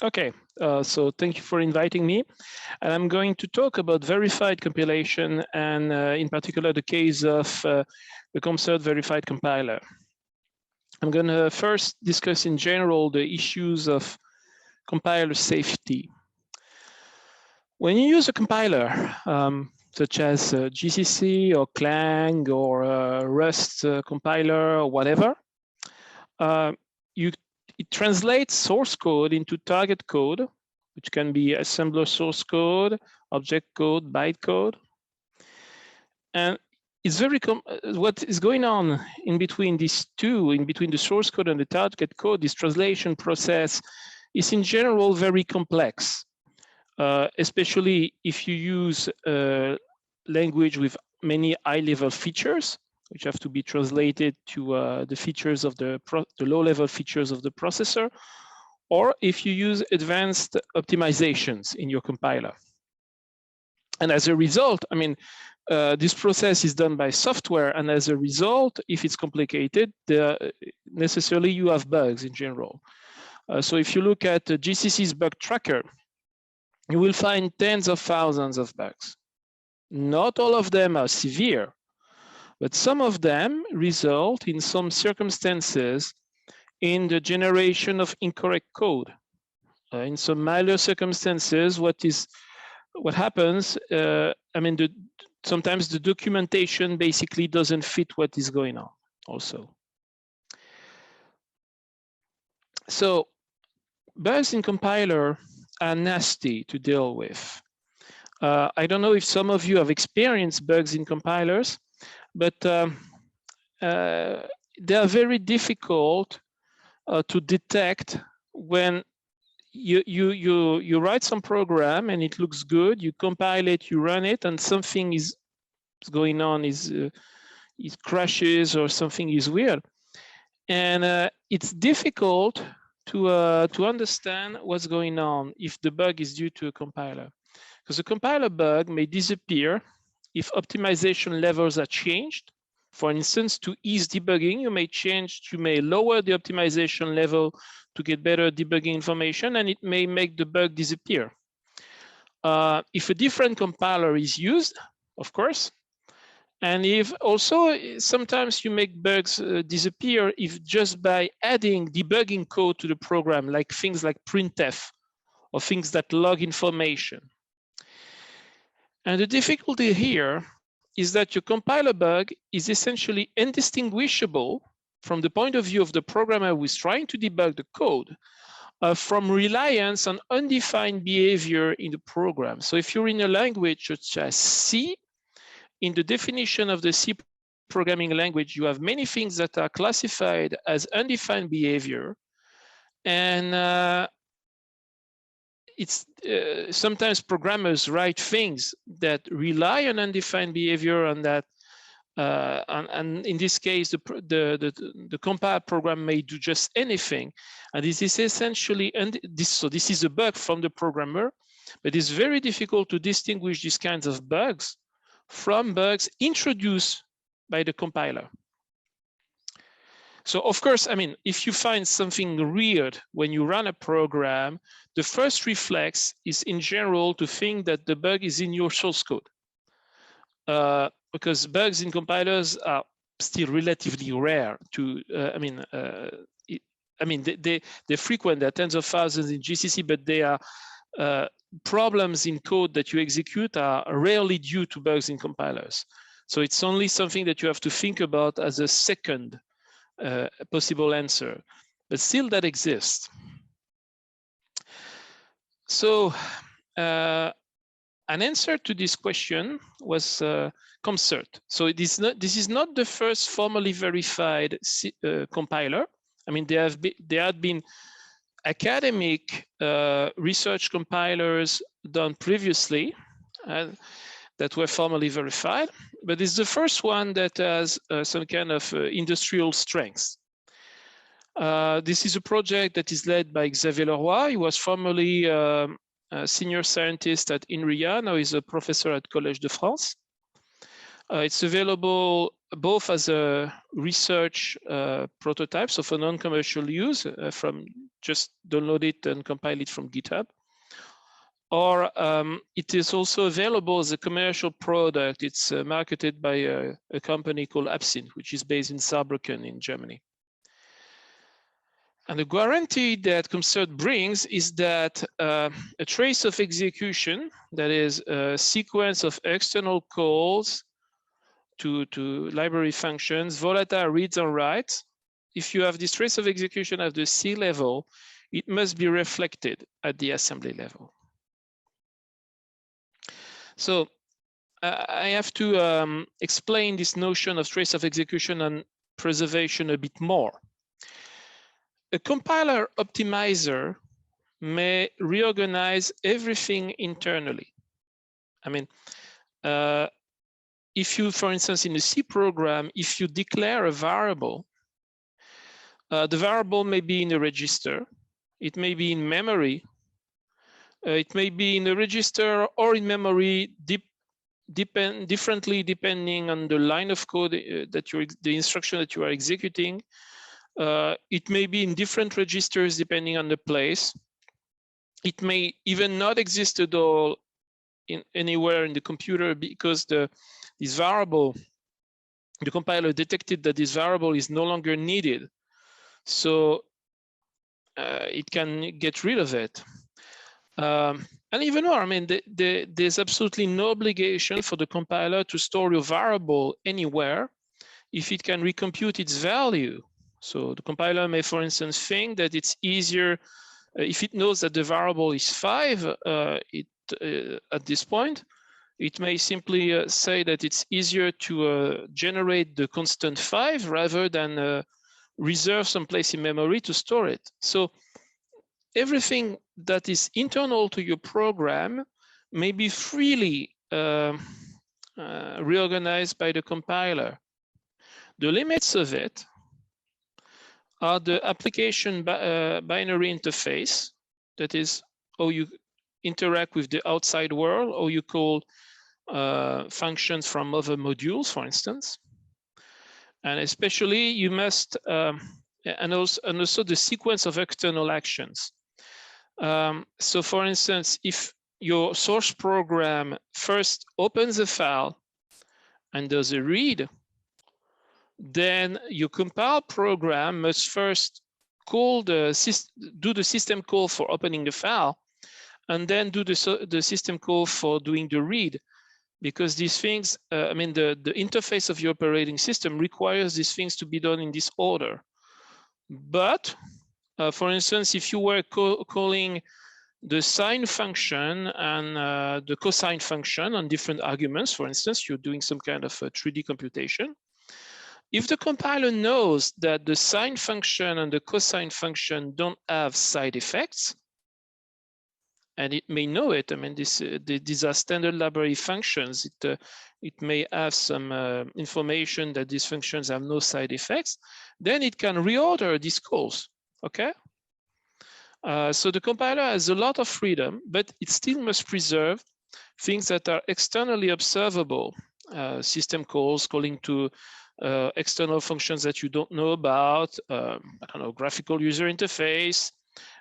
Okay, so thank you for inviting me. And I'm going to talk about verified compilation and in particular the case of the CompCert verified compiler. I'm going to first discuss in general the issues of compiler safety. When you use a compiler, such as GCC or Clang or Rust compiler or whatever, it translates source code into target code, which can be assembler source code, object code, bytecode. And it's very what is going on in between these two, in between the source code and the target code, this translation process is in general very complex, especially if you use a language with many high-level features, which have to be translated to the features of the low-level features of the processor, or if you use advanced optimizations in your compiler. And as a result, I mean, this process is done by software, and as a result, if it's complicated, necessarily you have bugs in general. So if you look at GCC's bug tracker, you will find tens of thousands of bugs. Not all of them are severe, but some of them result in some circumstances in the generation of incorrect code. In some milder circumstances, what happens, I mean, sometimes the documentation basically doesn't fit what is going on also. So bugs in compiler are nasty to deal with. I don't know if some of you have experienced bugs in compilers, but they are very difficult to detect when you write some program and it looks good, you compile it, you run it, and something is going on, it crashes or something is weird. And it's difficult to understand what's going on if the bug is due to a compiler. Because a compiler bug may disappear if optimization levels are changed. For instance, to ease debugging, you may lower the optimization level to get better debugging information, and it may make the bug disappear. If a different compiler is used, of course, and if also sometimes you make bugs disappear if just by adding debugging code to the program, like things like printf or things that log information. And the difficulty here is that your compiler bug is essentially indistinguishable from the point of view of the programmer who is trying to debug the code from reliance on undefined behavior in the program. So if you're in a language such as C, in the definition of the C programming language, you have many things that are classified as undefined behavior. And sometimes programmers write things that rely on undefined behavior, and that and in this case the compiled program may do just anything, and this is essentially so this is a bug from the programmer, but it's very difficult to distinguish these kinds of bugs from bugs introduced by the compiler. So of course, I mean, if you find something weird when you run a program, the first reflex is in general to think that the bug is in your source code. Because bugs in compilers are still relatively rare to, they're frequent, there are tens of thousands in GCC, but they are problems in code that you execute are rarely due to bugs in compilers. So it's only something that you have to think about as a second possible answer, but still that exists. So an answer to this question was CompCert. So this is not the first formally verified compiler. I mean, there have been academic research compilers done previously that were formally verified, but it's the first one that has some kind of industrial strength. This is a project that is led by Xavier Leroy. He was formerly a senior scientist at INRIA, now he's a professor at Collège de France. It's available both as a research prototype, so for non-commercial use, from just download it and compile it from GitHub. Or it is also available as a commercial product. It's marketed by a company called Absinthe, which is based in Saarbrücken in Germany. And the guarantee that CompCert brings is that a trace of execution, that is a sequence of external calls to library functions, volatile reads and writes. If you have this trace of execution at the C level, it must be reflected at the assembly level. So I have to explain this notion of trace of execution and preservation a bit more. A compiler optimizer may reorganize everything internally. I mean, if you, for instance, in a C program, if you declare a variable, the variable may be in a register, it may be in memory, it may be in a register or in memory, differently depending on the line of code the instruction that you are executing. It may be in different registers depending on the place. It may even not exist at all anywhere in the computer because this variable, the compiler detected that this variable is no longer needed. So it can get rid of it. And even more, I mean, there's absolutely no obligation for the compiler to store your variable anywhere if it can recompute its value. So the compiler may, for instance, think that it's easier if it knows that the variable is 5 at this point, it may simply say that it's easier to generate the constant 5 rather than reserve some place in memory to store it. So everything that is internal to your program may be freely reorganized by the compiler. The limits of it are the application binary interface, that is how you interact with the outside world, or you call functions from other modules, for instance. And especially you must, and also the sequence of external actions. So for instance, if your source program first opens a file and does a read, then your compile program must first call do the system call for opening the file, and then do the system call for doing the read, because these things, I mean, the interface of your operating system requires these things to be done in this order. But for instance, if you were calling the sine function and the cosine function on different arguments, for instance, you're doing some kind of a 3D computation. If the compiler knows that the sine function and the cosine function don't have side effects, and it may know it, I mean, these are standard library functions. It may have some information that these functions have no side effects, then it can reorder these calls, okay? So the compiler has a lot of freedom, but it still must preserve things that are externally observable, system calls, calling to external functions that you don't know about, I don't know, graphical user interface.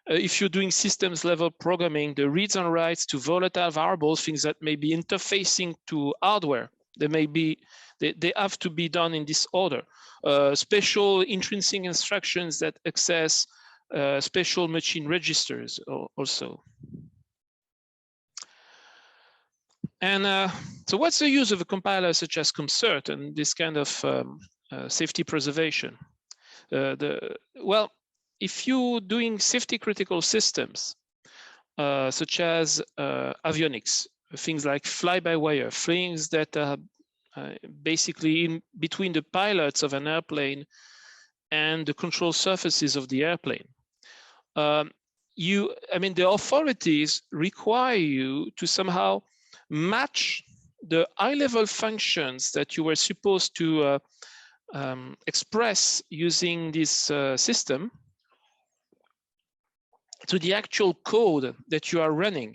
If you're doing systems level programming, the reads and writes to volatile variables, things that may be interfacing to hardware, they have to be done in this order. Special intrinsic instructions that access special machine registers also. And so what's the use of a compiler such as CompCert and this kind of safety preservation? Well, if you're doing safety critical systems, such as avionics, things like fly-by-wire, things that are basically in between the pilots of an airplane and the control surfaces of the airplane, I mean, the authorities require you to somehow match the high-level functions that you were supposed to express using this system to the actual code that you are running.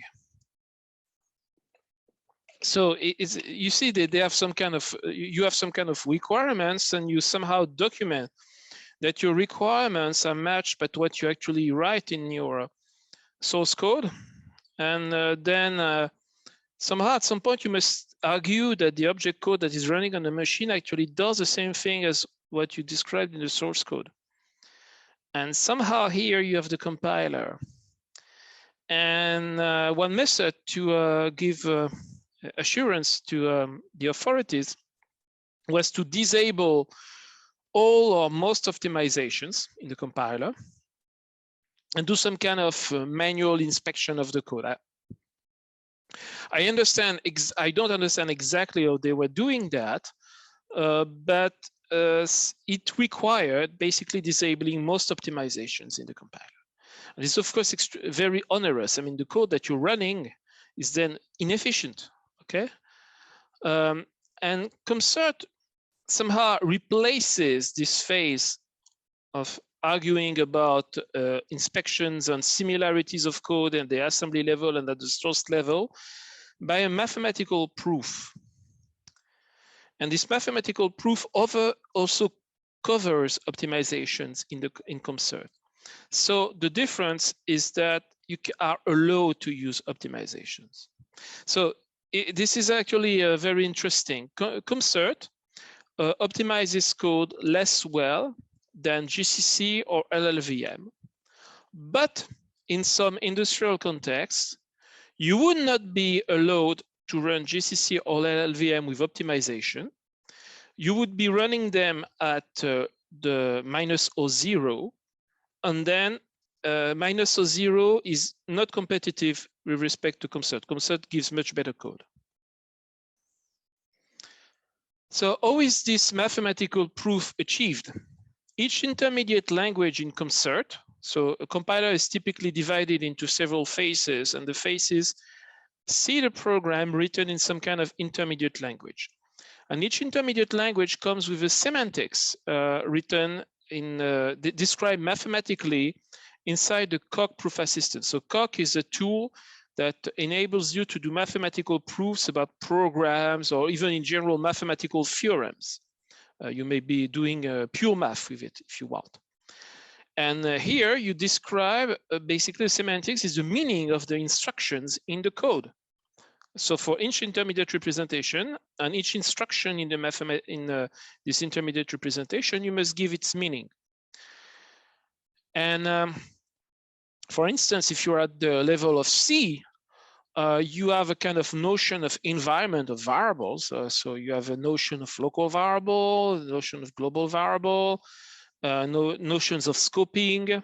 So you see that they have some kind of, you have some kind of requirements, and you somehow document that your requirements are matched by what you actually write in your source code. And then somehow at some point you must argue that the object code that is running on the machine actually does the same thing as what you described in the source code. And somehow here you have the compiler. And one method to give assurance to the authorities was to disable all or most optimizations in the compiler and do some kind of manual inspection of the code. I understand, I don't understand exactly how they were doing that, but it required basically disabling most optimizations in the compiler. And it's of course very onerous. I mean, the code that you're running is then inefficient, okay? And CompCert somehow replaces this phase of arguing about inspections and similarities of code at the assembly level and at the source level by a mathematical proof. And this mathematical proof also covers optimizations in CompCert. So the difference is that you are allowed to use optimizations. So this is actually very interesting. CompCert optimizes code less well than GCC or LLVM. But in some industrial contexts, you would not be allowed to run GCC or LLVM with optimization. You would be running them at the -0, and then -0 is not competitive with respect to CompCert. CompCert gives much better code. So how is this mathematical proof achieved? Each intermediate language in CompCert, so a compiler is typically divided into several phases, and the phases see the program written in some kind of intermediate language. And each intermediate language comes with a semantics written in, described mathematically inside the CoC proof assistant. So CoC is a tool that enables you to do mathematical proofs about programs or even in general mathematical theorems. You may be doing pure math with it if you want. And here you describe basically the semantics is the meaning of the instructions in the code. So for each intermediate representation and each instruction in the this intermediate representation, you must give its meaning. And for instance, if you're at the level of C, you have a kind of notion of environment of variables. So you have a notion of local variable, a notion of global variable, notions of scoping.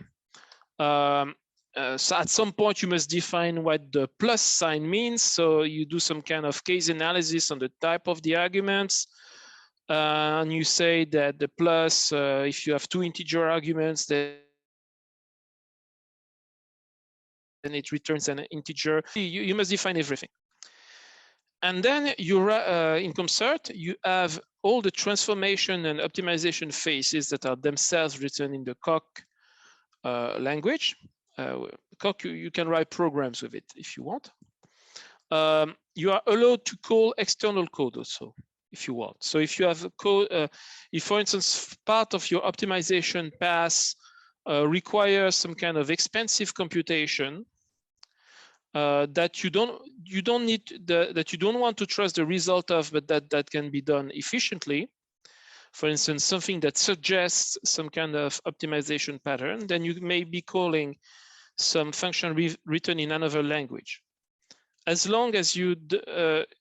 So at some point you must define what the plus sign means. So you do some kind of case analysis on the type of the arguments. And you say that the plus, if you have two integer arguments, then it returns an integer. You must define everything. And then you in CompCert, you have all the transformation and optimization phases that are themselves written in the CoC language. CoC, you can write programs with it if you want. You are allowed to call external code also if you want. So if you have a code, if for instance, part of your optimization pass requires some kind of expensive computation that you don't need that you don't want to trust the result of, but that can be done efficiently. For instance, something that suggests some kind of optimization pattern, then you may be calling some function written in another language. As long as you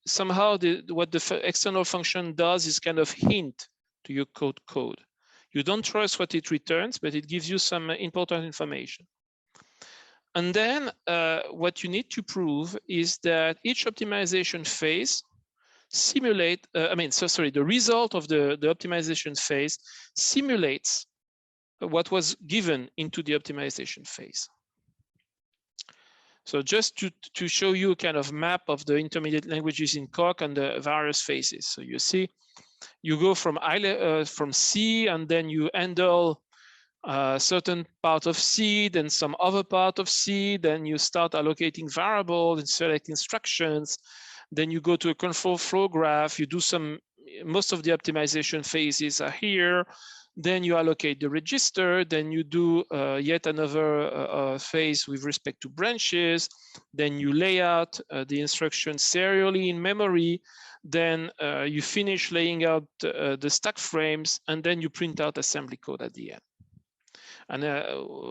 somehow what the external function does is kind of hint to your code. You don't trust what it returns, but it gives you some important information. And then what you need to prove is that each optimization phase simulate, the result of the optimization phase simulates what was given into the optimization phase. So just to show you a kind of map of the intermediate languages in CoC and the various phases. So you see, you go from C, and then you handle certain part of C, then some other part of C, then you start allocating variables and select instructions, Then you go to a control flow graph, you do most of the optimization phases are here. Then you allocate the register, then you do yet another phase with respect to branches. Then you lay out the instructions serially in memory. Then you finish laying out the stack frames, and then you print out assembly code at the end. And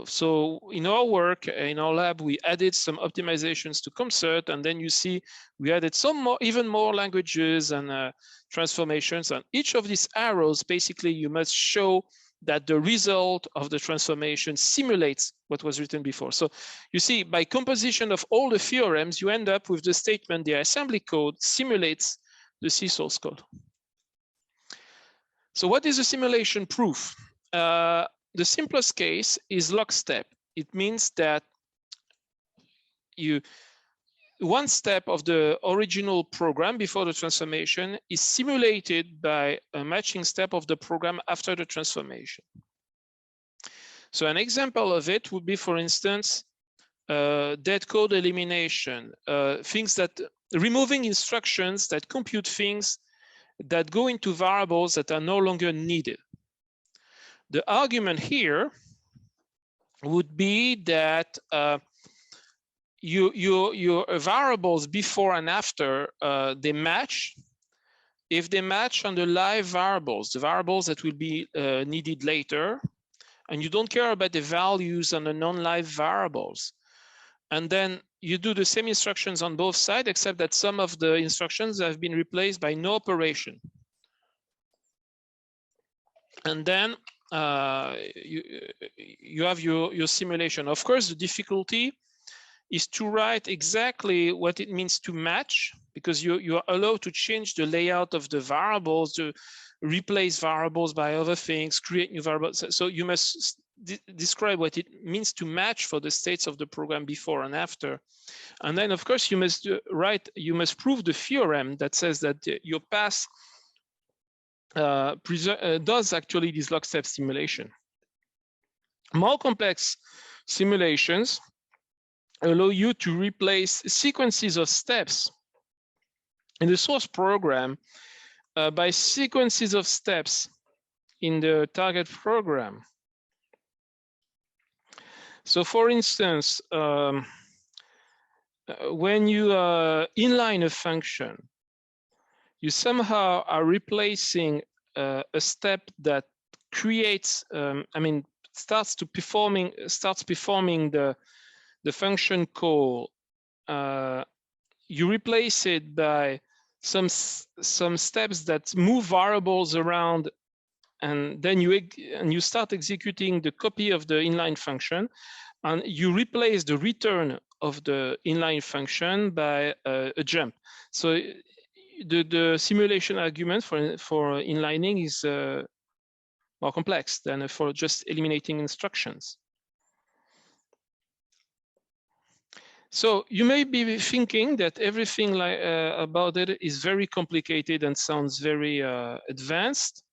so in our work, in our lab, we added some optimizations to CompCert, and then you see we added even more languages and transformations. And each of these arrows, basically, you must show that the result of the transformation simulates what was written before. So you see, by composition of all the theorems, you end up with the statement the assembly code simulates the C source code. So what is a simulation proof? The simplest case is lockstep. It means that one step of the original program before the transformation is simulated by a matching step of the program after the transformation. So an example of it would be, for instance, dead code elimination, removing instructions that compute things that go into variables that are no longer needed. The argument here would be that your variables before and after, they match. If they match on the live variables, the variables that will be needed later, and you don't care about the values on the non-live variables, and then you do the same instructions on both sides, except that some of the instructions have been replaced by no operation. And then you have your simulation. Of course, the difficulty is to write exactly what it means to match, because you are allowed to change the layout of the variables, to replace variables by other things, create new variables. So you must describe what it means to match for the states of the program before and after. And then, of course, you must prove the theorem that says that your path does actually this lockstep simulation. More complex simulations allow you to replace sequences of steps in the source program by sequences of steps in the target program. So for instance, when you inline a function, you somehow are replacing a step that creates, starts performing the function call. You replace it by some steps that move variables around, and then you start executing the copy of the inline function, and you replace the return of the inline function by a jump. So the simulation argument for inlining is more complex than for just eliminating instructions. So you may be thinking that everything about it is very complicated and sounds very advanced,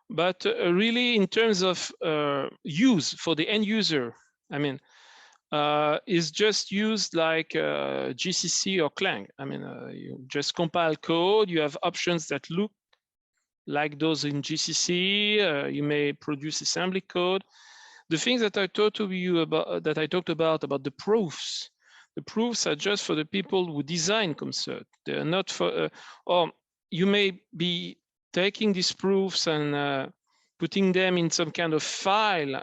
but really in terms of use for the end user, is just used like GCC or Clang. You just compile code, you have options that look like those in GCC, you may produce assembly code. The things that I talked to you about, about the proofs are just for the people who design CompCert. They're not for, or you may be taking these proofs and putting them in some kind of file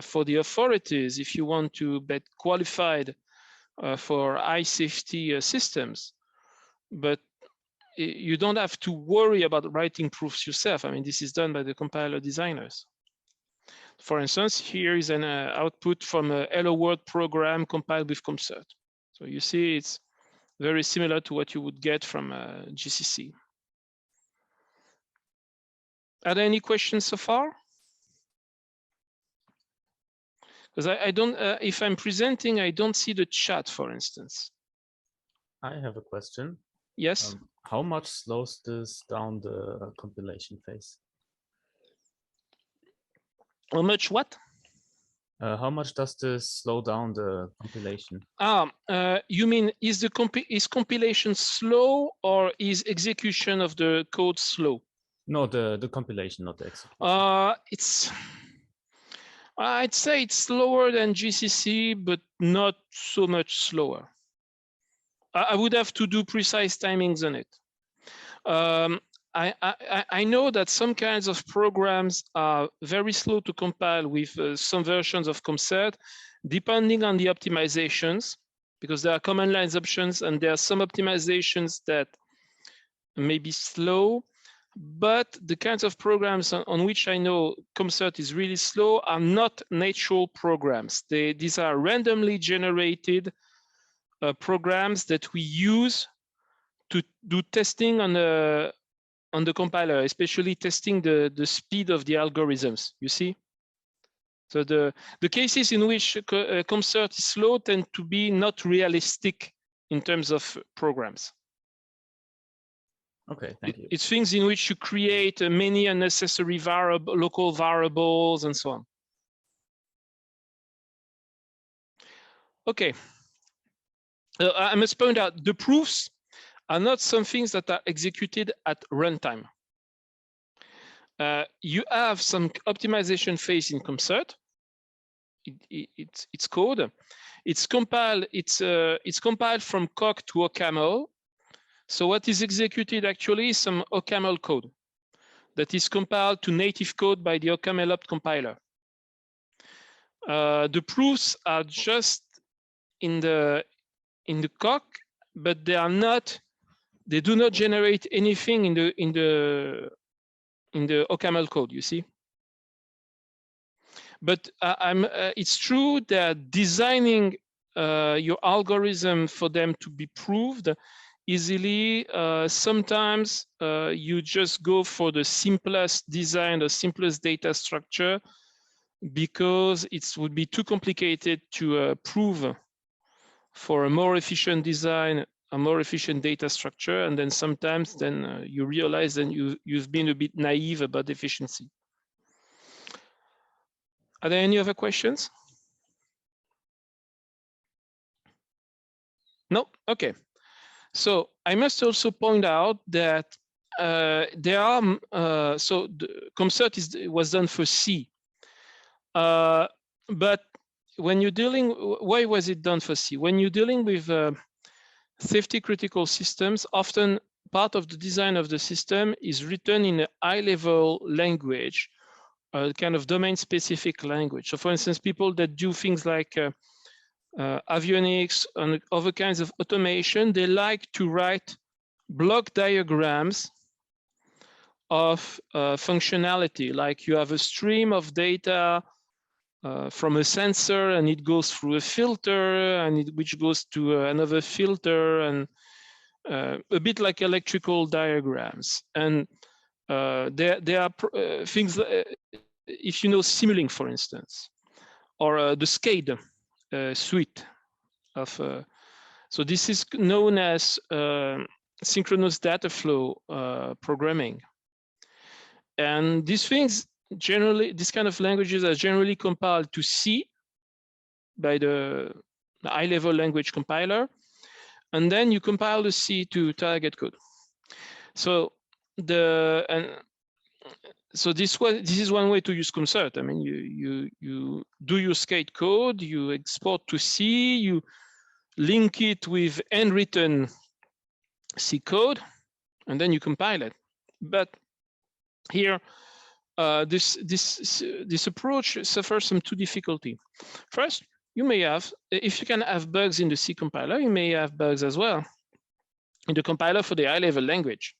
for the authorities if you want to get qualified for high safety systems. But you don't have to worry about writing proofs yourself. This is done by the compiler designers. For instance, here is an output from a Hello World program compiled with CompCert. So you see, it's very similar to what you would get from GCC. Are there any questions so far? Because I don't, if I'm presenting, I don't see the chat, for instance. I have a question. Yes. How much slows this down the compilation phase? How much what? How much does this slow down the compilation? You mean is compilation slow or is execution of the code slow? No, the compilation, not the execution. I'd say it's slower than GCC, but not so much slower. I would have to do precise timings on it. I know that some kinds of programs are very slow to compile with some versions of CompCert, depending on the optimizations, because there are command lines options and there are some optimizations that may be slow. But the kinds of programs on which I know CompCert is really slow are not natural programs. These are randomly generated programs that we use to do testing on the compiler, especially testing the speed of the algorithms, you see? So the cases in which CompCert is slow tend to be not realistic in terms of programs. Okay, thank you. It's things in which you create many unnecessary local variables and so on. Okay. I must point out the proofs are not some things that are executed at runtime. You have some optimization phase in CompCert. It's code. It's compiled. It's compiled from coq to OCaml. So what is executed actually is some OCaml code that is compiled to native code by the OCaml opt compiler. The proofs are just in the coq, but they are not. They do not generate anything in the OCaml code. You see. But it's true that designing your algorithm for them to be proved easily, sometimes you just go for the simplest design, the simplest data structure, because it would be too complicated to prove for a more efficient design, a more efficient data structure. And then sometimes you realize that you've been a bit naive about efficiency. Are there any other questions? No? Okay. So I must also point out that there are, so the CompCert was done for C. But when you're dealing, why was it done for C? When you're dealing with safety critical systems, often part of the design of the system is written in a high-level language, a kind of domain-specific language. So for instance, people that do things like avionics and other kinds of automation, they like to write block diagrams of functionality, like you have a stream of data from a sensor and it goes through a filter and which goes to another filter, and a bit like electrical diagrams. And there are things, if you know Symbolic, for instance, or the SCADE suite of, so this is known as synchronous data flow programming. And these things generally, these kind of languages are generally compiled to C by the high-level language compiler, and then you compile the C to target code. So so this is one way to use CompCert. I mean, you do your SCADE code, you export to C, you link it with handwritten C code, and then you compile it. But here, this approach suffers some two difficulty. First, you may have, if you can have bugs in the C compiler, you may have bugs as well in the compiler for the high-level language,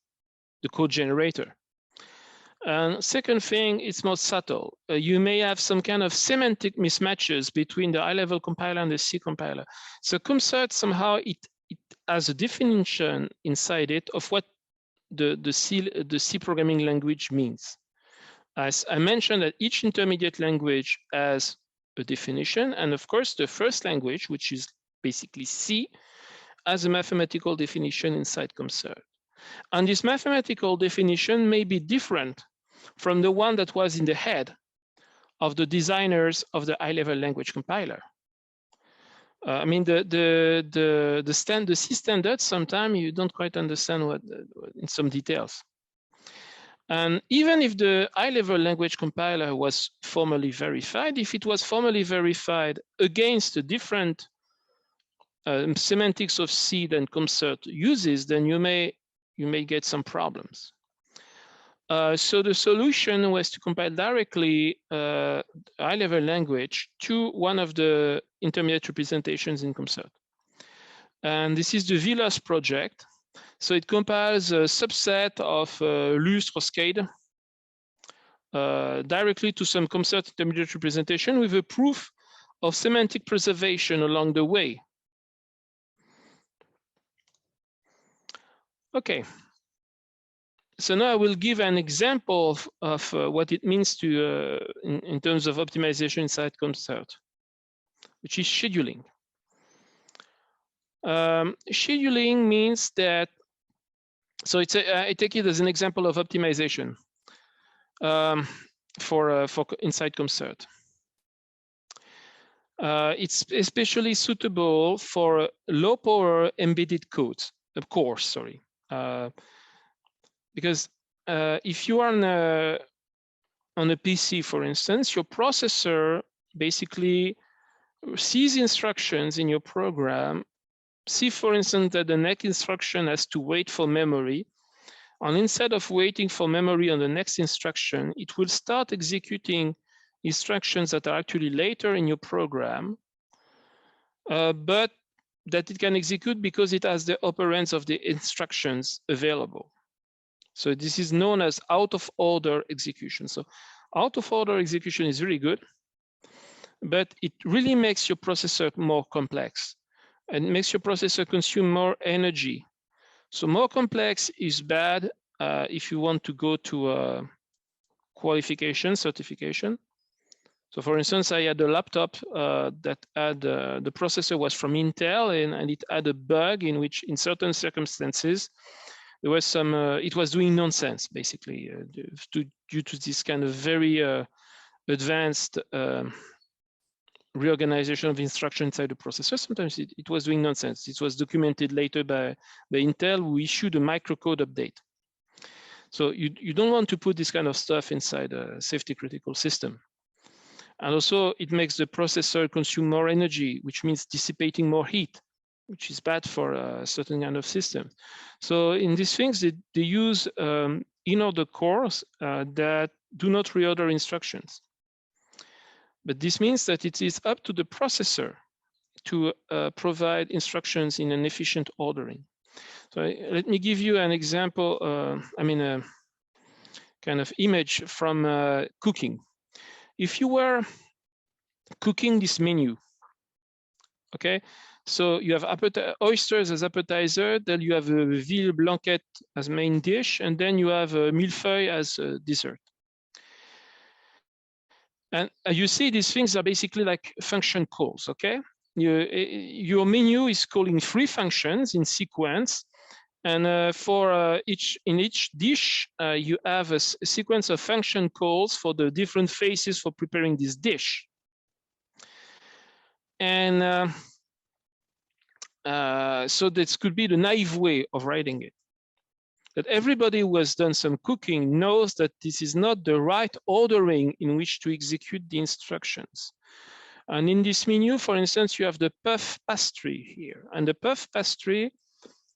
the code generator. And second thing, it's more subtle. You may have some kind of semantic mismatches between the high-level compiler and the C compiler. So CompCert somehow it has a definition inside it of what the C programming language means. As I mentioned, that each intermediate language has a definition, and of course the first language, which is basically C, has a mathematical definition inside CompCert. And this mathematical definition may be different from the one that was in the head of the designers of the high-level language compiler. I mean, the C standards, sometimes you don't quite understand what in some details. And even if the high-level language compiler was formally verified, if it was formally verified against a different semantics of C than CompCert uses, then you may get some problems. So the solution was to compile directly high-level language to one of the intermediate representations in CompCert. And this is the VLUS project. So it compiles a subset of Lustre SCADE directly to some CompCert intermediate representation with a proof of semantic preservation along the way. Okay. So now I will give an example of what it means to in terms of optimization inside CompCert, which is scheduling. Scheduling means that, so it's I take it as an example of optimization for inside CompCert. It's especially suitable for low power embedded codes, of course, sorry. Because if you are on a PC, for instance, your processor basically sees instructions in your program. See, for instance, that the next instruction has to wait for memory. And instead of waiting for memory on the next instruction, it will start executing instructions that are actually later in your program, but that it can execute because it has the operands of the instructions available. So this is known as out of order execution. So out of order execution is really good, but it really makes your processor more complex and makes your processor consume more energy. So more complex is bad if you want to go to qualification, certification. So for instance, I had a laptop that had, the processor was from Intel and it had a bug in which in certain circumstances, there was some, it was doing nonsense basically due to this kind of very advanced reorganization of instruction inside the processor. Sometimes it was doing nonsense. It was documented later by Intel, who issued a microcode update. So you don't want to put this kind of stuff inside a safety critical system. And also it makes the processor consume more energy, which means dissipating more heat, which is bad for a certain kind of system. So in these things, they use in-order cores that do not reorder instructions. But this means that it is up to the processor to provide instructions in an efficient ordering. So let me give you an example, a kind of image from cooking. If you were cooking this menu, okay, so you have oysters as appetizer, then you have a veal blanquette as main dish, and then you have a millefeuille as a dessert. And you see these things are basically like function calls, okay? Your menu is calling 3 functions in sequence, and for in each dish, you have a sequence of function calls for the different phases for preparing this dish. And so this could be the naive way of writing it. That everybody who has done some cooking knows that this is not the right ordering in which to execute the instructions. And in this menu, for instance, you have the puff pastry here. And the puff pastry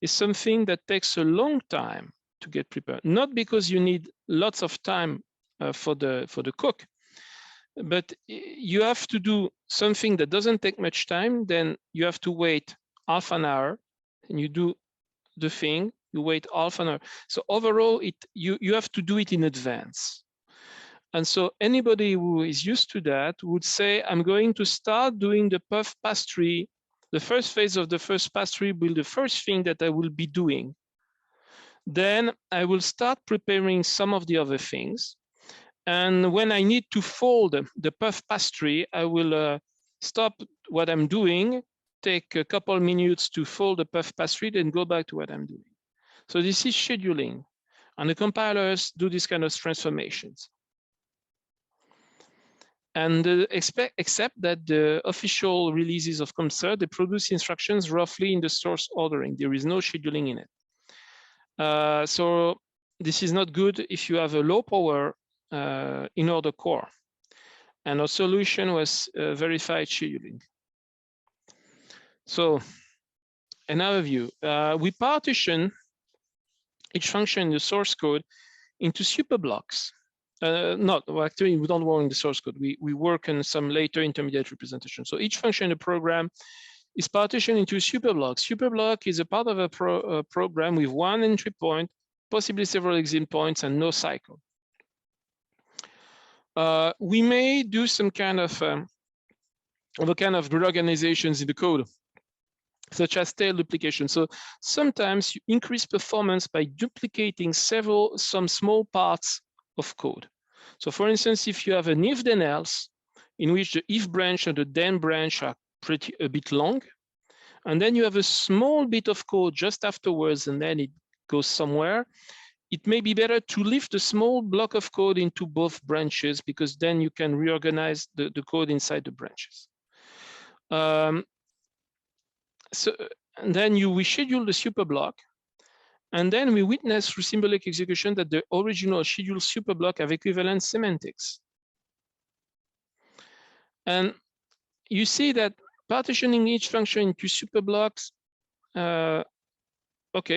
is something that takes a long time to get prepared. Not because you need lots of time for the cook, but you have to do something that doesn't take much time. Then you have to wait half an hour, and you do the thing. You wait half an hour. So overall, you have to do it in advance. And so anybody who is used to that would say, I'm going to start doing the puff pastry. The first phase of the first pastry will be the first thing that I will be doing. Then I will start preparing some of the other things. And when I need to fold the puff pastry, I will stop what I'm doing, take a couple minutes to fold the puff pastry, then go back to what I'm doing. So this is scheduling, and the compilers do these kind of transformations. And except that the official releases of CompCert, they produce instructions roughly in the source ordering. There is no scheduling in it. So this is not good if you have a low power in-order core. And our solution was verified scheduling. So another view, we partition each function in the source code into superblocks. Well, actually, we don't work in the source code. We work on some later intermediate representation. So each function in the program is partitioned into superblocks. Superblock is a part of a program with one entry point, possibly several exit points, and no cycle. We may do some kind of reorganizations in the code, such as tail duplication. So sometimes you increase performance by duplicating some small parts of code. So for instance, if you have an if then else, in which the if branch and the then branch are a bit long, and then you have a small bit of code just afterwards, and then it goes somewhere, it may be better to leave the small block of code into both branches, because then you can reorganize the code inside the branches. So and then we schedule the superblock, and then we witness through symbolic execution that the original scheduled superblock have equivalent semantics. And you see that partitioning each function into superblocks, okay,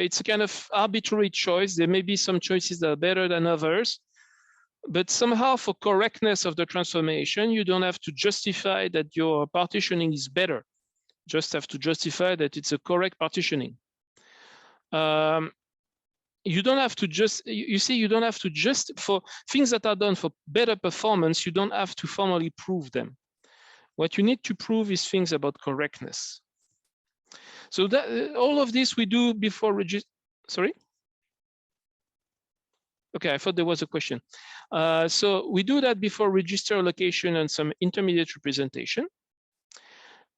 it's a kind of arbitrary choice. There may be some choices that are better than others, but somehow for correctness of the transformation, you don't have to justify that your partitioning is better. Just have to justify that it's a correct partitioning. You don't have to you don't have to just, for things that are done for better performance, you don't have to formally prove them. What you need to prove is things about correctness. So that all of this we do before register. Sorry? Okay, I thought there was a question. So we do that before register allocation and some intermediate representation.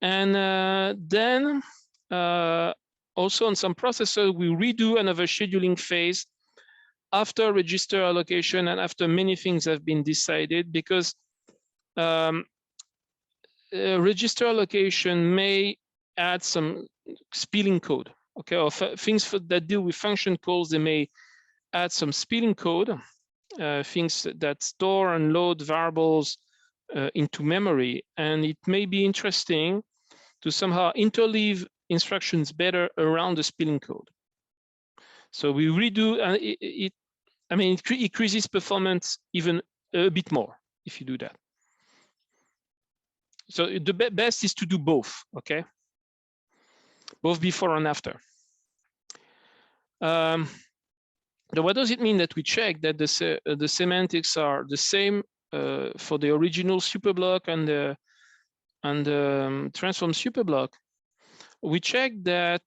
And then also on some processors, we redo another scheduling phase after register allocation and after many things have been decided, because register allocation may add some spilling code, okay, or things that deal with function calls, they may add some spilling code, things that store and load variables into memory, and it may be interesting to somehow interleave instructions better around the spilling code. So we redo, and it increases performance even a bit more if you do that. So the best is to do both, okay? Both before and after. What does it mean that we check that the semantics are the same for the original superblock and the transform superblock? We check that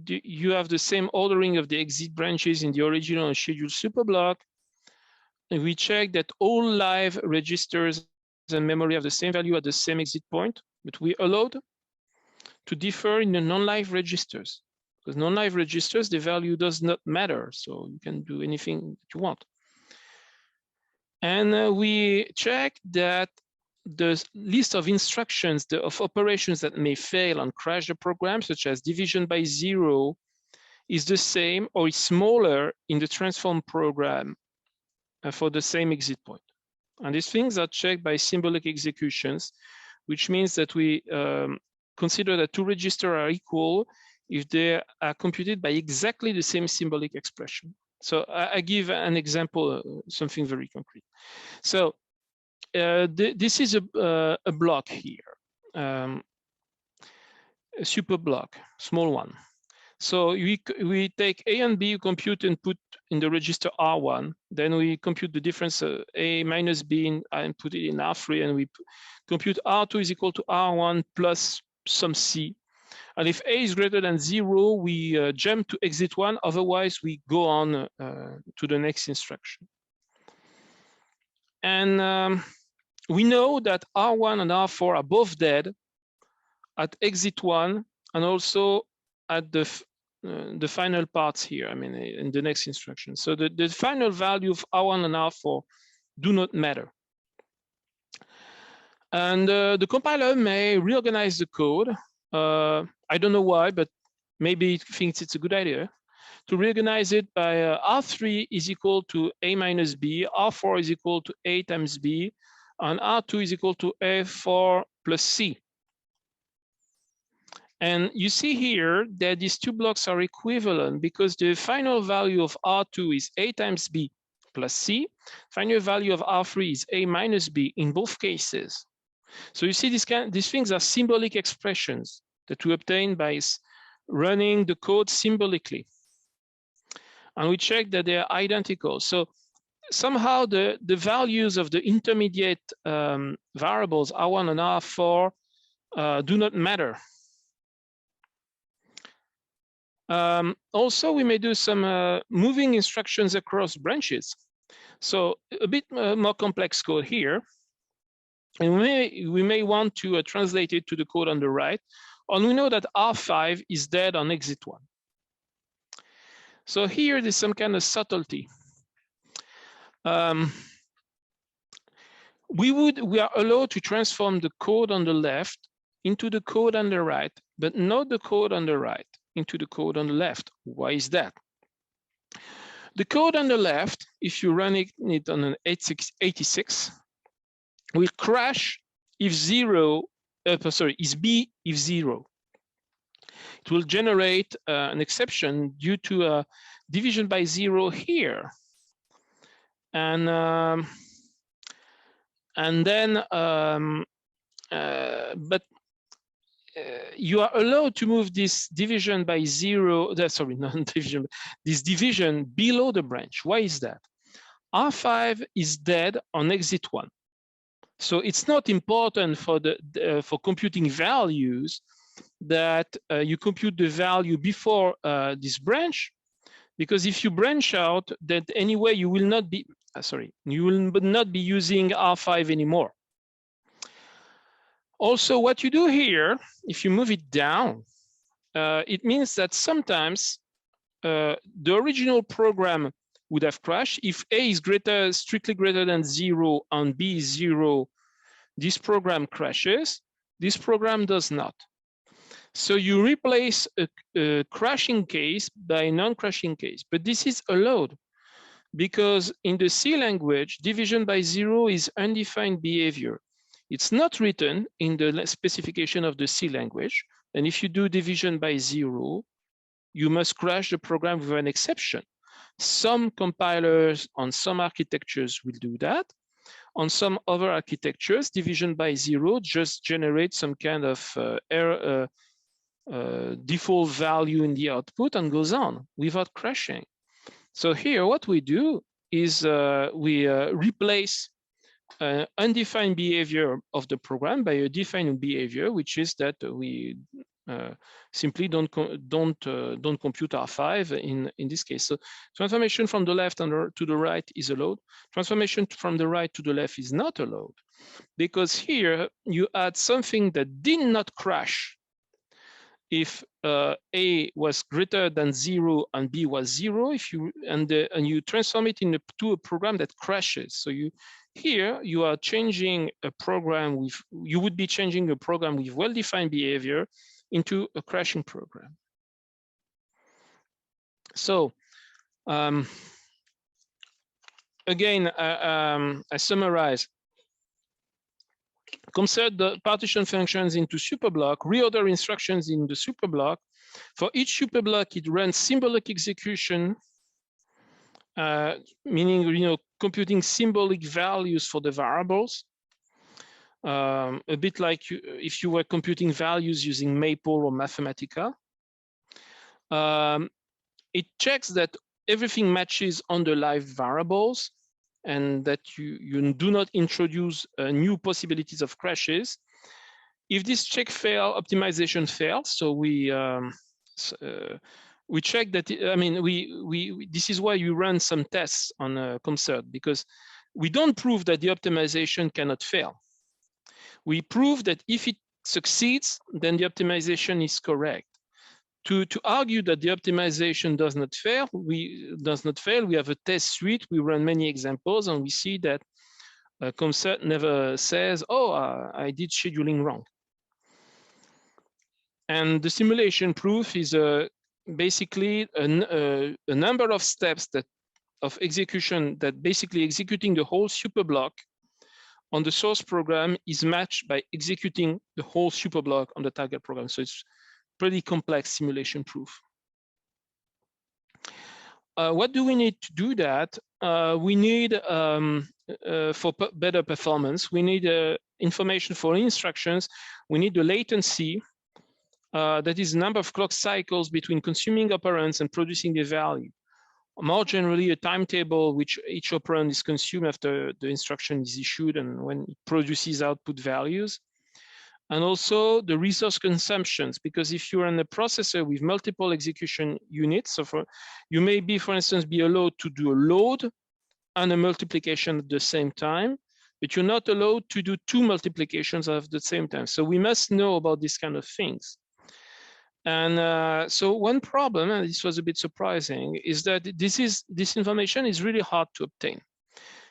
you have the same ordering of the exit branches in the original and scheduled superblock. And we check that all live registers and memory have the same value at the same exit point, but we allowed to differ in the non-live registers. Because non-live registers, the value does not matter, so you can do anything that you want. And we check that the list of instructions, of operations that may fail and crash the program, such as division by 0, is the same or is smaller in the transform program for the same exit point. And these things are checked by symbolic executions, which means that we consider that two registers are equal if they are computed by exactly the same symbolic expression. So I give an example, something very concrete. So this is a block here, a super block, small one. So we take A and B, compute and put in the register R1. Then we compute the difference A minus B and put it in R3, and we compute R2 is equal to R1 plus some C. And if A is greater than 0, we jump to exit 1. Otherwise, we go on to the next instruction. And we know that R1 and R4 are both dead at exit 1 and also at the final parts here, in the next instruction. So the final value of R1 and R4 do not matter. And the compiler may reorganize the code. I don't know why, but maybe it thinks it's a good idea to reorganize it by R3 is equal to A minus B, R4 is equal to A times B, and R2 is equal to A4 plus C. And you see here that these two blocks are equivalent because the final value of R2 is A times B plus C. Final value of R3 is A minus B in both cases. So you see these things are symbolic expressions that we obtain by running the code symbolically. And we check that they are identical. So somehow the values of the intermediate variables R1 and R4 do not matter. Also, we may do some moving instructions across branches. So a bit more complex code here. And we may want to translate it to the code on the right. And we know that R5 is dead on exit 1. So here there's some kind of subtlety. We are allowed to transform the code on the left into the code on the right, but not the code on the right into the code on the left. Why is that? The code on the left, if you run it on an 86, will crash if is B if 0. It will generate an exception due to a division by 0 here. And then, you are allowed to move this division by 0, sorry, not division, this division below the branch. Why is that? R5 is dead on exit 1. So it's not important for for computing values that you compute the value before this branch, because if you branch out, that anyway you will not be you will not be using R5 anymore. Also, what you do here, if you move it down, it means that sometimes the original program would have crashed. If A is strictly greater than 0 and B is 0, this program crashes. This program does not. So you replace a crashing case by a non-crashing case, but this is allowed because in the C language, division by 0 is undefined behavior. It's not written in the specification of the C language. And if you do division by 0, you must crash the program with an exception. Some compilers on some architectures will do that. On some other architectures, division by 0 just generates some kind of error, default value in the output and goes on without crashing. So here, what we do is we replace undefined behavior of the program by a defined behavior, which is that we simply don't compute R5 in this case. So transformation from the left to the right is allowed. Transformation from the right to the left is not allowed, because here you add something that did not crash if A was greater than 0 and B was 0. If you and you transform it into a program that crashes. So here you are changing a program with, you would be changing a program with well-defined behavior into a crashing program. So again, I summarize. CompCert the partition functions into superblock, reorder instructions in the superblock. For each superblock, it runs symbolic execution, meaning computing symbolic values for the variables. A bit like if you were computing values using Maple or Mathematica. It checks that everything matches on the live variables and that you do not introduce new possibilities of crashes. If this check fails, optimization fails. So we check that. I mean, this is why we run some tests on CompCert, because we don't prove that the optimization cannot fail. We prove that if it succeeds, then the optimization is correct. To argue that the optimization does not fail, we have a test suite. We run many examples, and we see that CompCert never says, oh, I did scheduling wrong. And the simulation proof is basically a number of steps of execution that basically executing the whole superblock on the source program is matched by executing the whole superblock on the target program. So it's pretty complex simulation proof. What do we need to do that? We need, for better performance, we need information for instructions. We need the latency, that is the number of clock cycles between consuming operands and producing the value. More generally, a timetable which each operand is consumed after the instruction is issued and when it produces output values. And also the resource consumptions, because if you're in a processor with multiple execution units, so you may be, for instance, be allowed to do a load and a multiplication at the same time, but you're not allowed to do 2 multiplications at the same time. So we must know about these kind of things. And so one problem, and this was a bit surprising, is that this information is really hard to obtain.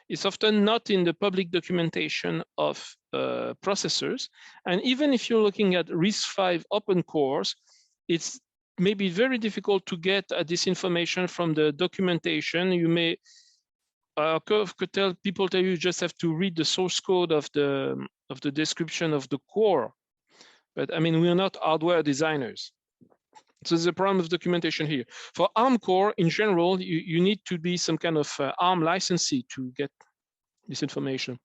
It's often not in the public documentation of processors. And even if you're looking at RISC-V open cores, it's maybe very difficult to get this information from the documentation. You may, people tell you just have to read the source code of the description of the core. But I mean, we are not hardware designers. So there's a problem of documentation here. For ARM core, in general, you need to be some kind of ARM licensee to get this information.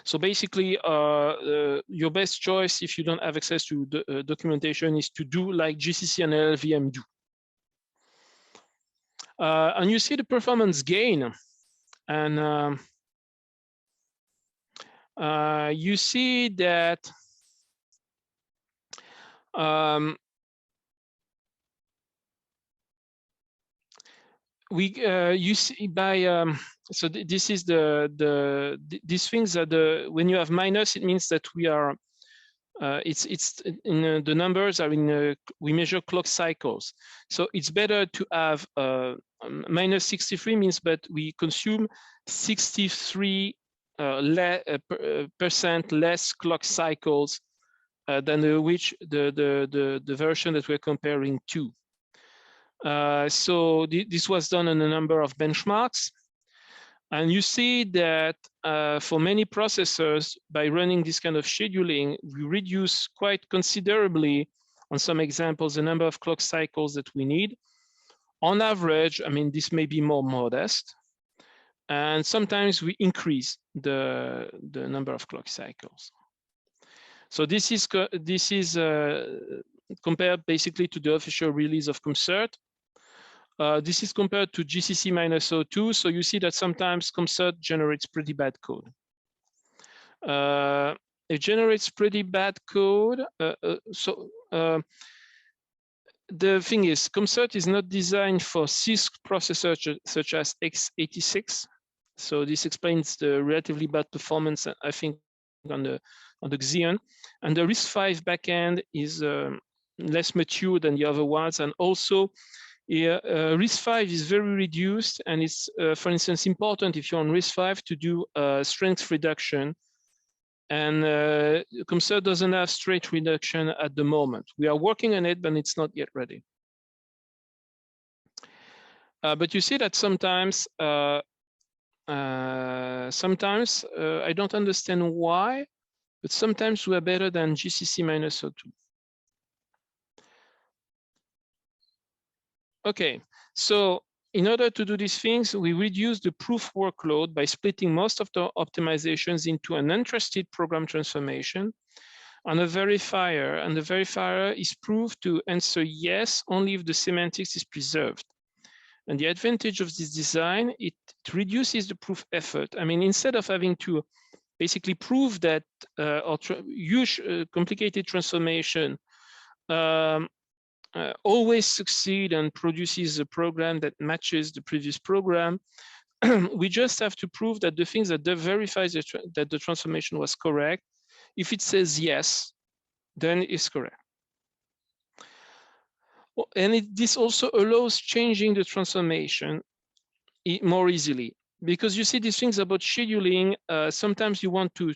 So basically, your best choice, if you don't have access to the documentation, is to do like GCC and LLVM do. And you see the performance gain. And you see that you see by so this is these things are when you have minus, it means that we are it's in the numbers are in we measure clock cycles. So it's better to have minus 63 means that we consume 63% less clock cycles than the version that we're comparing to. So this was done on a number of benchmarks. And you see that for many processors, by running this kind of scheduling, we reduce quite considerably, on some examples, the number of clock cycles that we need. On average, I mean, this may be more modest. And sometimes we increase the number of clock cycles. So this is compared basically to the official release of CompCert. This is compared to GCC -02. So you see that sometimes CompCert generates pretty bad code. It generates pretty bad code. The thing is, CompCert is not designed for CISC processors such as x86. So this explains the relatively bad performance, I think, on the Xeon. And the RISC-V backend is less mature than the other ones. And also, RISC-V is very reduced, and it's, for instance, important if you're on RISC-V to do strength reduction. And CompCert doesn't have straight reduction at the moment. We are working on it, but it's not yet ready. But you see that sometimes, I don't understand why, but sometimes we are better than GCC -02. Okay, so in order to do these things, we reduce the proof workload by splitting most of the optimizations into an untrusted program transformation and a verifier. And the verifier is proved to answer yes only if the semantics is preserved. And the advantage of this design, it reduces the proof effort. I mean, instead of having to basically prove that or use complicated transformation always succeed and produces a program that matches the previous program, we just have to prove that the things that verifies that the transformation was correct. If it says yes, then it's correct. And this also allows changing the transformation more easily. because you see these things about scheduling. Sometimes you want to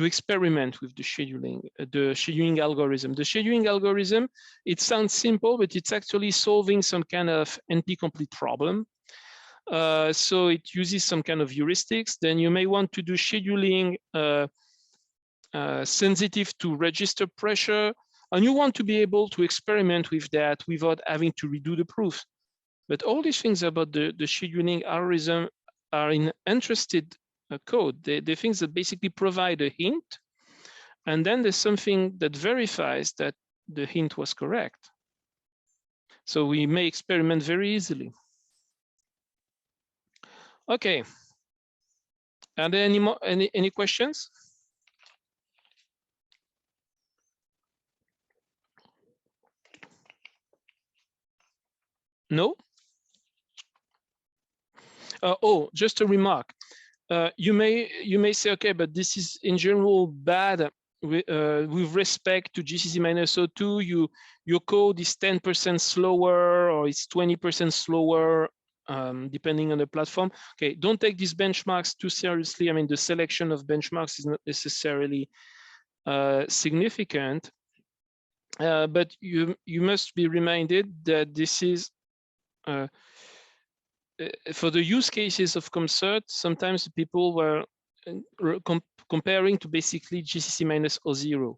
experiment with the scheduling algorithm. The scheduling algorithm, it sounds simple, but it's actually solving some kind of NP-complete problem. So it uses some kind of heuristics. Then you may want to do scheduling sensitive to register pressure, and you want to be able to experiment with that without having to redo the proof. But all these things about the scheduling algorithm are in interested code. They're things that basically provide a hint, and then there's something that verifies that the hint was correct. So we may experiment very easily. Okay. Are there any questions? No? Oh, just a remark. You may say, okay, but this is in general bad with respect to GCC-02. Your code is 10% slower, or it's 20% slower, depending on the platform. Okay, don't take these benchmarks too seriously. I mean, the selection of benchmarks is not necessarily significant, but you must be reminded that this is for the use cases of CompCert. Sometimes people were comparing to basically GCC-0.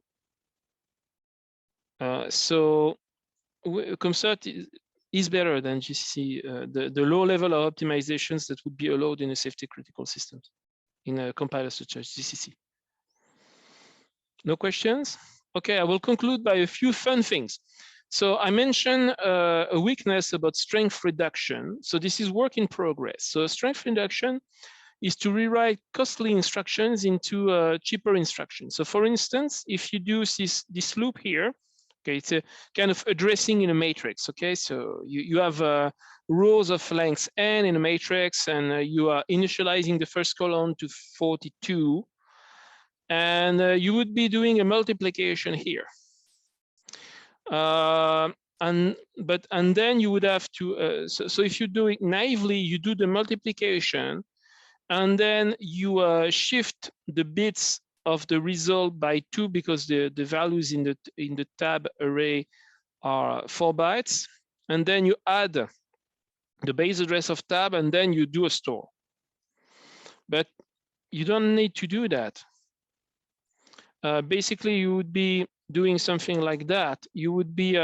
So CompCert is better than GCC, the low level of optimizations that would be allowed in a safety critical systems in a compiler such as GCC. No questions? Okay, I will conclude by a few fun things. So I mentioned a weakness about strength reduction. So this is work in progress. So strength reduction is to rewrite costly instructions into cheaper instructions. So for instance, if you do this loop here, okay, it's a kind of addressing in a matrix. Okay, so you have rows of length n in a matrix, and you are initializing the first column to 42, and you would be doing a multiplication here. And then you would have to so if you do it naively, you do the multiplication, and then you shift the bits of the result by 2, because the values in the tab array are 4 bytes, and then you add the base address of tab, and then you do a store. But you don't need to do that. Basically, you would be doing something like that. You would be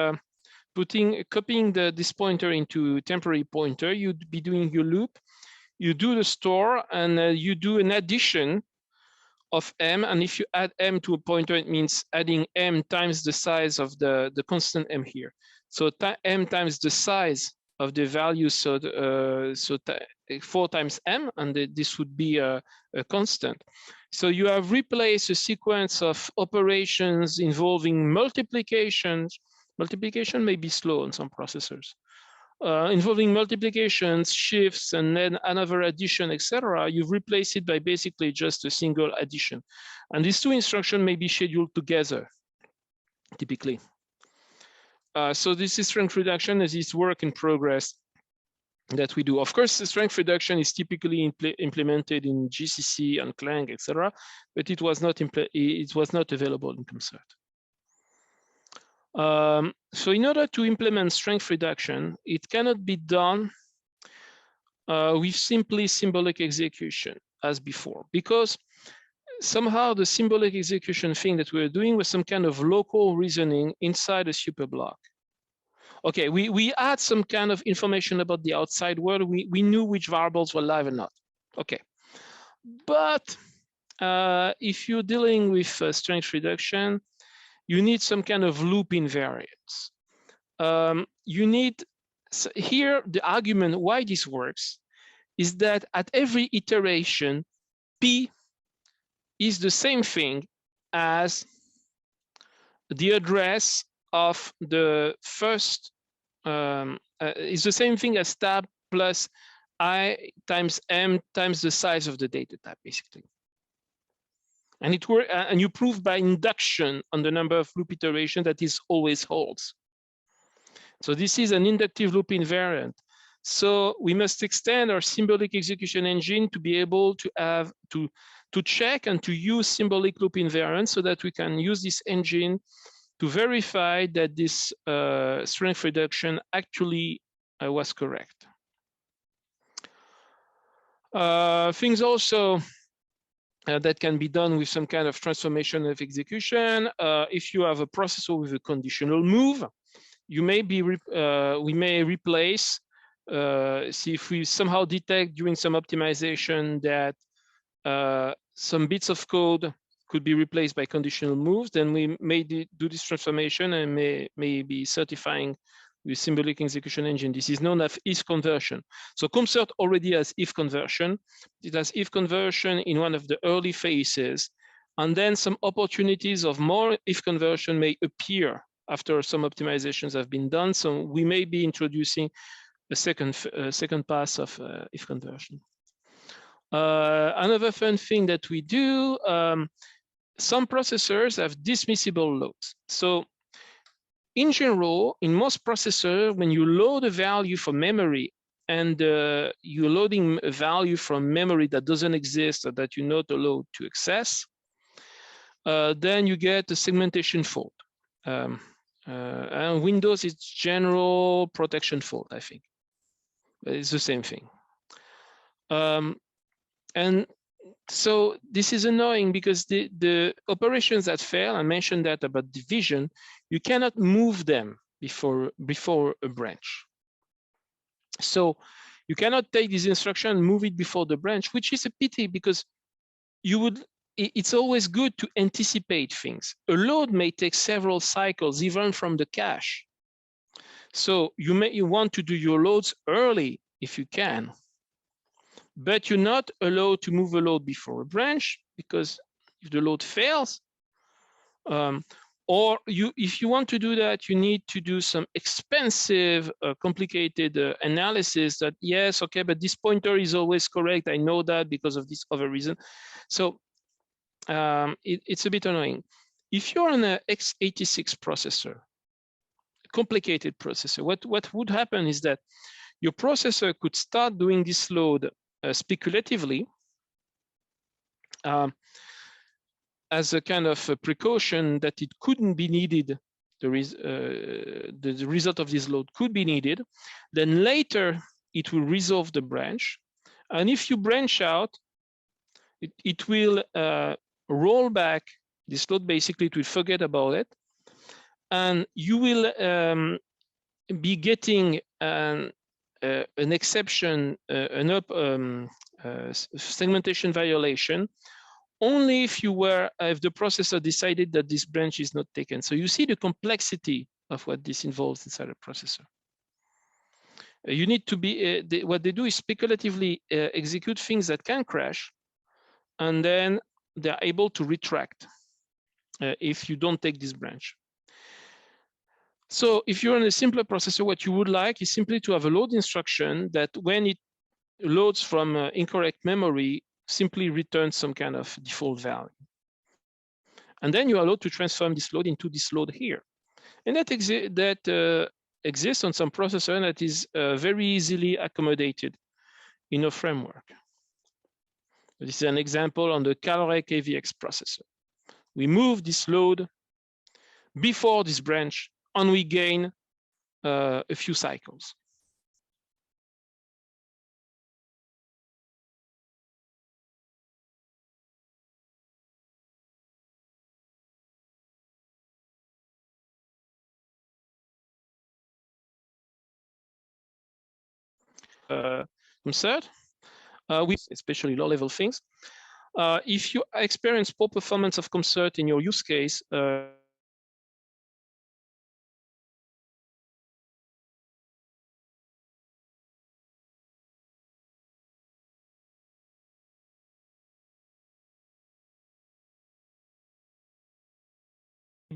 copying this pointer into temporary pointer. You'd be doing your loop. You do the store, and you do an addition of m. And if you add m to a pointer, it means adding m times the size of the constant m here. So m times the size of the value. So 4 times m, and this would be a constant. So you have replaced a sequence of operations involving multiplications. Multiplication may be slow on some processors. Involving multiplications, shifts, and then another addition, etc. You've replaced it by basically just a single addition. And these two instructions may be scheduled together, typically. So this is strength reduction, as is work in progress that we do. Of course, the strength reduction is typically implemented in GCC and Clang, etc., but it was not available in CompCert. So in order to implement strength reduction, it cannot be done with simply symbolic execution as before, because somehow the symbolic execution thing that we were doing was some kind of local reasoning inside a superblock. Okay, we had some kind of information about the outside world. We knew which variables were live or not. Okay, but if you're dealing with strength reduction, you need some kind of loop invariance. You need, so here the argument why this works is that at every iteration, P is the same thing as the address of the first, is the same thing as tab plus I times M times the size of the data type, basically. And it works, and you prove by induction on the number of loop iterations that this always holds. So this is an inductive loop invariant. So we must extend our symbolic execution engine to be able to have to check and to use symbolic loop invariant so that we can use this engine to verify that this strength reduction actually was correct. Things also that can be done with some kind of transformation of execution. If you have a processor with a conditional move, you may be we may replace. See if we somehow detect during some optimization that some bits of code could be replaced by conditional moves, then we may do this transformation and may be certifying with symbolic execution engine. This is known as if conversion. So CompCert already has if conversion. It has if conversion in one of the early phases, and then some opportunities of more if conversion may appear after some optimizations have been done. So we may be introducing a second pass of if conversion. Another fun thing that we do, some processors have dismissible loads. So in general, in most processors, when you load a value from memory and you're loading a value from memory that doesn't exist or that you're not allowed to access, then you get a segmentation fault. And Windows is general protection fault, I think. But it's the same thing. And so this is annoying because the operations that fail, I mentioned that about division, you cannot move them before a branch. So you cannot take this instruction and move it before the branch, which is a pity because it's always good to anticipate things. A load may take several cycles, even from the cache. So you want to do your loads early if you can, but you're not allowed to move a load before a branch because if the load fails, or if you want to do that, you need to do some expensive, complicated analysis that, yes, okay, but this pointer is always correct. I know that because of this other reason. So it's a bit annoying. If you're on an x86 processor, a complicated processor, what would happen is that your processor could start doing this load speculatively as a kind of a precaution that it couldn't be needed. The result of this load could be needed. Then later it will resolve the branch. And if you branch out, it will roll back this load. Basically, it will forget about it. And you will be getting an exception, segmentation violation, only if the processor decided that this branch is not taken. So you see the complexity of what this involves inside a processor. You need to be, what they do is speculatively execute things that can crash, and then they're able to retract if you don't take this branch. So if you're on a simpler processor, what you would like is simply to have a load instruction that when it loads from incorrect memory, simply returns some kind of default value. And then you're allowed to transform this load into this load here. And that exists on some processor, and that is very easily accommodated in a framework. This is an example on the Calrec AVX processor. We move this load before this branch, and we gain a few cycles. CompCert, with especially low-level things. If you experience poor performance of CompCert in your use case,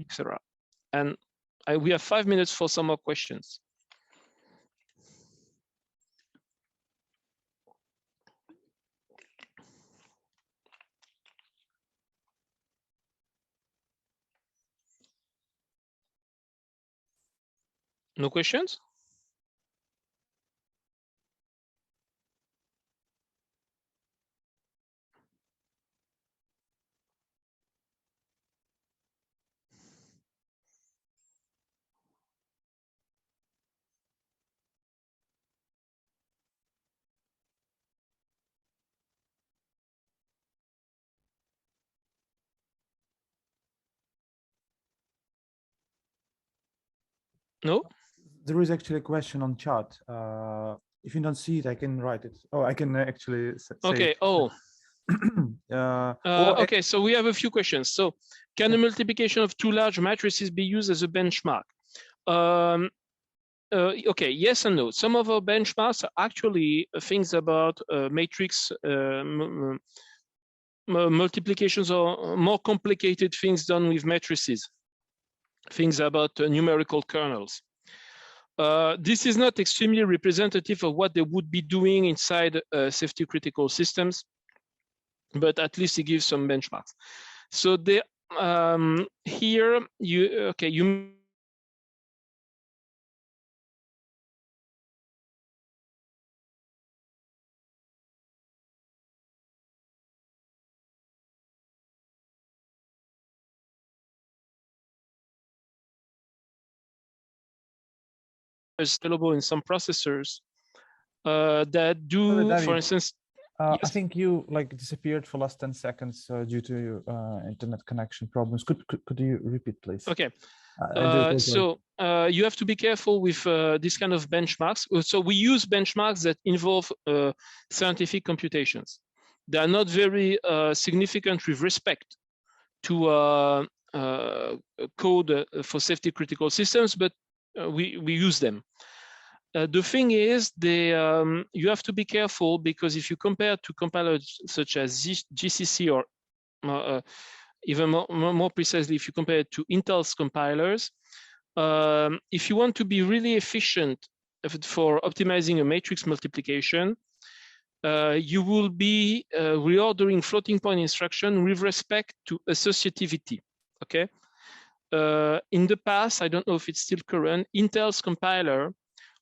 etc. And we have 5 minutes for some more questions. No questions? No? There is actually a question on chat. If you don't see it, I can write it. Oh, I can actually say okay. it. Oh. Or okay, so we have a few questions. So can the multiplication of two large matrices be used as a benchmark? Okay, yes and no. Some of our benchmarks are actually things about matrix multiplications or more complicated things done with matrices, things about numerical kernels. This is not extremely representative of what they would be doing inside safety critical systems, but at least it gives some benchmarks. So the here you is available in some processors that do, David, for instance, yes. I think you like disappeared for last 10 seconds due to internet connection problems. Could you repeat, please? Okay. So you have to be careful with this kind of benchmarks. So we use benchmarks that involve scientific computations. They are not very significant with respect to code for safety critical systems, but we use them. The thing is, you have to be careful because if you compare to compilers such as GCC or even more precisely, if you compare it to Intel's compilers, if you want to be really efficient for optimizing a matrix multiplication, you will be reordering floating point instruction with respect to associativity, okay? In the past, I don't know if it's still current, Intel's compiler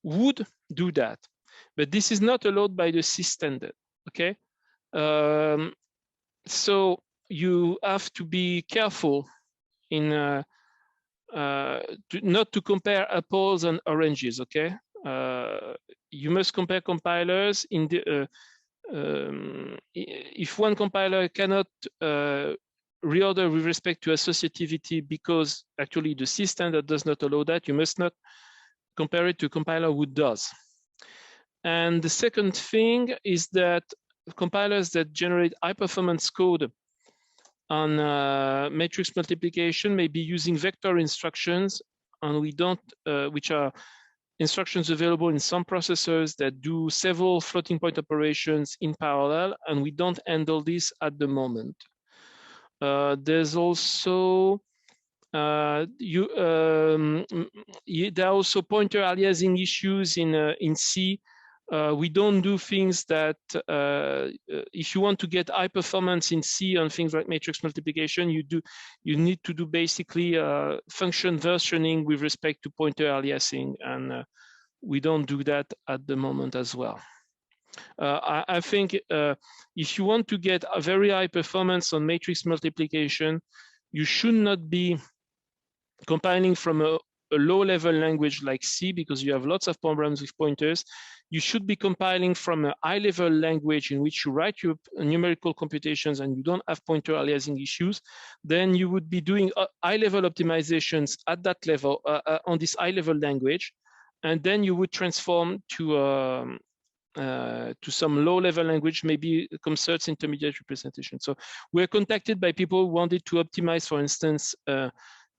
would do that, but this is not allowed by the C standard, okay? So you have to be careful in not to compare apples and oranges, okay? You must compare compilers in the if one compiler cannot reorder with respect to associativity because actually the C standard does not allow that, you must not compare it to a compiler who does. And the second thing is that compilers that generate high performance code on matrix multiplication may be using vector instructions, and we don't, which are instructions available in some processors that do several floating point operations in parallel, and we don't handle this at the moment. There's also there are also pointer aliasing issues in C. We don't do things that if you want to get high performance in C on things like matrix multiplication, you need to do basically function versioning with respect to pointer aliasing, and we don't do that at the moment as well. I think if you want to get a very high performance on matrix multiplication, you should not be compiling from a low-level language like C because you have lots of problems with pointers. You should be compiling from a high-level language in which you write your numerical computations and you don't have pointer aliasing issues. Then you would be doing high-level optimizations at that level on this high-level language, and then you would transform to some low-level language, maybe CompCert's intermediate representation. So we're contacted by people who wanted to optimize, for instance,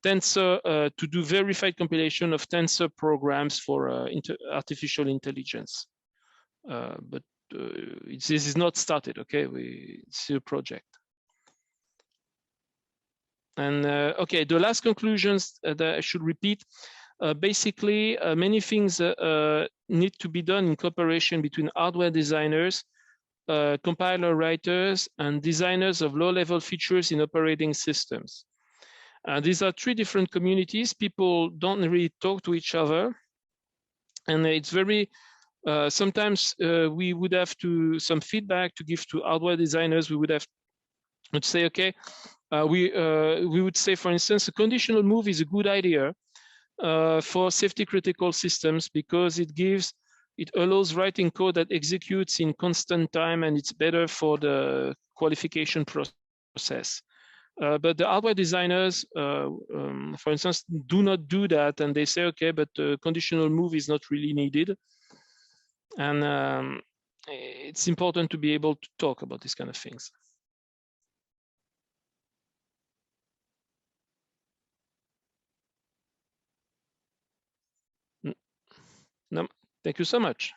tensor to do verified compilation of tensor programs for artificial intelligence, but this is not started. Okay, it's a project. And okay, the last conclusions that I should repeat. Basically, many things need to be done in cooperation between hardware designers, compiler writers, and designers of low-level features in operating systems. These are three different communities. People don't really talk to each other. And it's very, sometimes we would have some feedback to give to hardware designers. We would say, okay, we would say, for instance, a conditional move is a good idea for safety critical systems because it allows writing code that executes in constant time, and it's better for the qualification process. But the hardware designers, for instance, do not do that, and they say, okay, but conditional move is not really needed. And it's important to be able to talk about these kind of things. No, thank you so much.